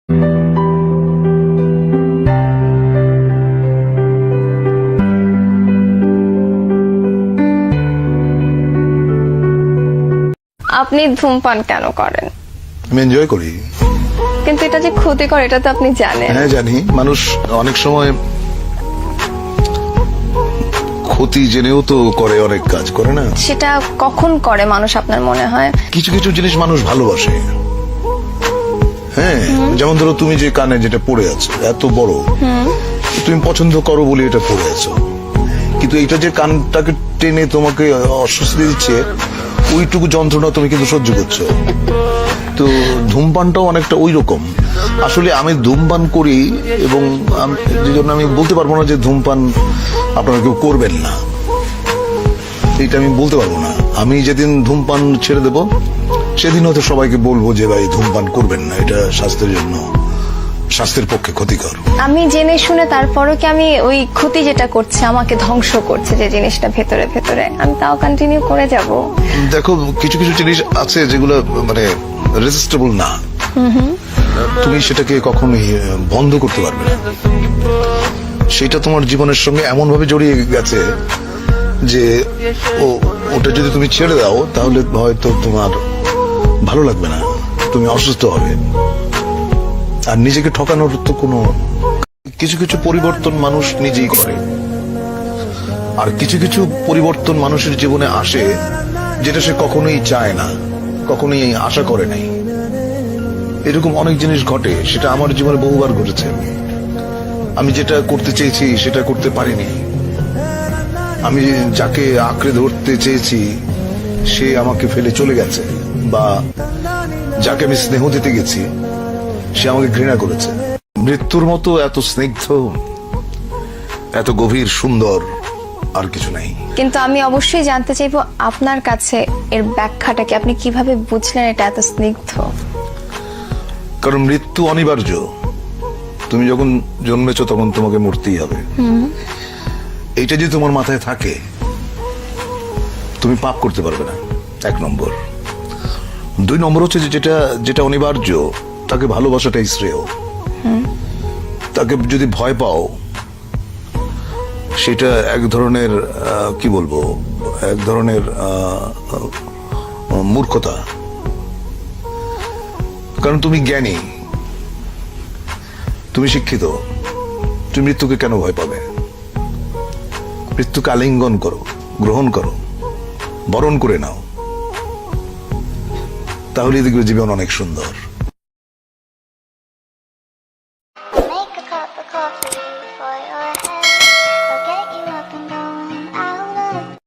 আপনি ধূমপান কেন করেন? আমি এনজয় করি। কিন্তু এটা যে ক্ষতিকর এটা তো আপনি জানেন। হ্যাঁ জানি, মানুষ অনেক সময় ক্ষতি জেনেও তো করে, অনেক কাজ করে না। সেটা কখন করে মানুষ আপনার মনে হয়? কিছু কিছু জিনিস মানুষ ভালোবাসে। হ্যাঁ, যেমন ধরো তুমি যে কানে যেটা পড়ে আছো এত বড়, তুমি পছন্দ করো বলে এটা পড়ে আছো, কিন্তু এটা যে কানটাকে টেনে তোমাকে অস্বস্তি দিচ্ছে, ওইটুকু যন্ত্রণা তুমি কিন্তু সহ্য করছো। তো ধূমপানটাও অনেকটা ওই রকম। আসলে আমি ধূমপান করি এবং যে জন্য আমি বলতে পারবো না যে ধূমপান আপনারা কেউ করবেন না, এটা আমি বলতে পারবো না। আমি যেদিন ধূমপান ছেড়ে দেব সেদিন হয়তো সবাইকে বলবো যে ভাই ধূমপান করবেন না, এটা স্বাস্থ্যের জন্য, স্বাস্থ্যের পক্ষে ক্ষতিকর। আমি জেনে শুনে তারপরও কি আমি ওই ক্ষতি যেটা করছে, আমাকে ধ্বংস করছে যে জিনিসটা ভেতরে ভেতরে, আমি তাও কন্টিনিউ করে যাব? দেখো, কিছু কিছু জিনিস আছে যেগুলো মানে রেজিস্টেবল না, তুমি সেটাকে কখনোই বন্ধ করতে পারবে না। সেটা তোমার জীবনের সঙ্গে এমন ভাবে জড়িয়ে গেছে যে ওটা যদি তুমি ছেড়ে দাও তাহলে হয়তো তোমার ভালো লাগবে না, তুমি অসুস্থ হবে। আর নিজেকে ঠকানোর তো কোনো, কিছু কিছু পরিবর্তন মানুষ নিজেই করে, আর কিছু কিছু পরিবর্তন মানুষের জীবনে আসে যেটা সে কখনোই চায় না, কখনোই আশা করে নাই। এরকম অনেক জিনিস ঘটে, সেটা আমার জীবনে বহুবার ঘটেছে। আমি যেটা করতে চেয়েছি সেটা করতে পারিনি, আমি যাকে আঁকড়ে ধরতে চেয়েছি সে আমাকে ফেলে চলে গেছে, বা যাকে আমি স্নেহ দিতে গেছি সে আমাকে ঘৃণা করেছে। মৃত্যুর মতো এত স্নিগ্ধ, এত গভীর, সুন্দর আর কিছু নাই। কিন্তু আমি অবশ্যই জানতে চাইবো আপনার কাছে এর ব্যাখ্যাটা কি, আপনি কিভাবে বুঝলেন এটা এত স্নিগ্ধ? কারণ মৃত্যু অনিবার্য। তুমি যখন জন্মেছো তখন তোমাকে মরতেই হবে। এইটা যদি তোমার মাথায় থাকে তুমি পাপ করতে পারবে না, 1 নম্বর। 2 নম্বর হচ্ছে যেটা যেটা অনিবার্য তাকে ভালোবাসাটাই শ্রেয়। তাকে যদি ভয় পাও সেটা এক ধরনের কি বলবো, এক ধরনের মূর্খতা। কারণ তুমি জ্ঞানী, তুমি শিক্ষিত, তুমি মৃত্যুকে কেন ভয় পাবে? মৃত্যুকে আলিঙ্গন করো, গ্রহণ করো, বরণ করে নাও, তাহলে দেখবে জীবন অনেক সুন্দর। Make a cup of coffee for your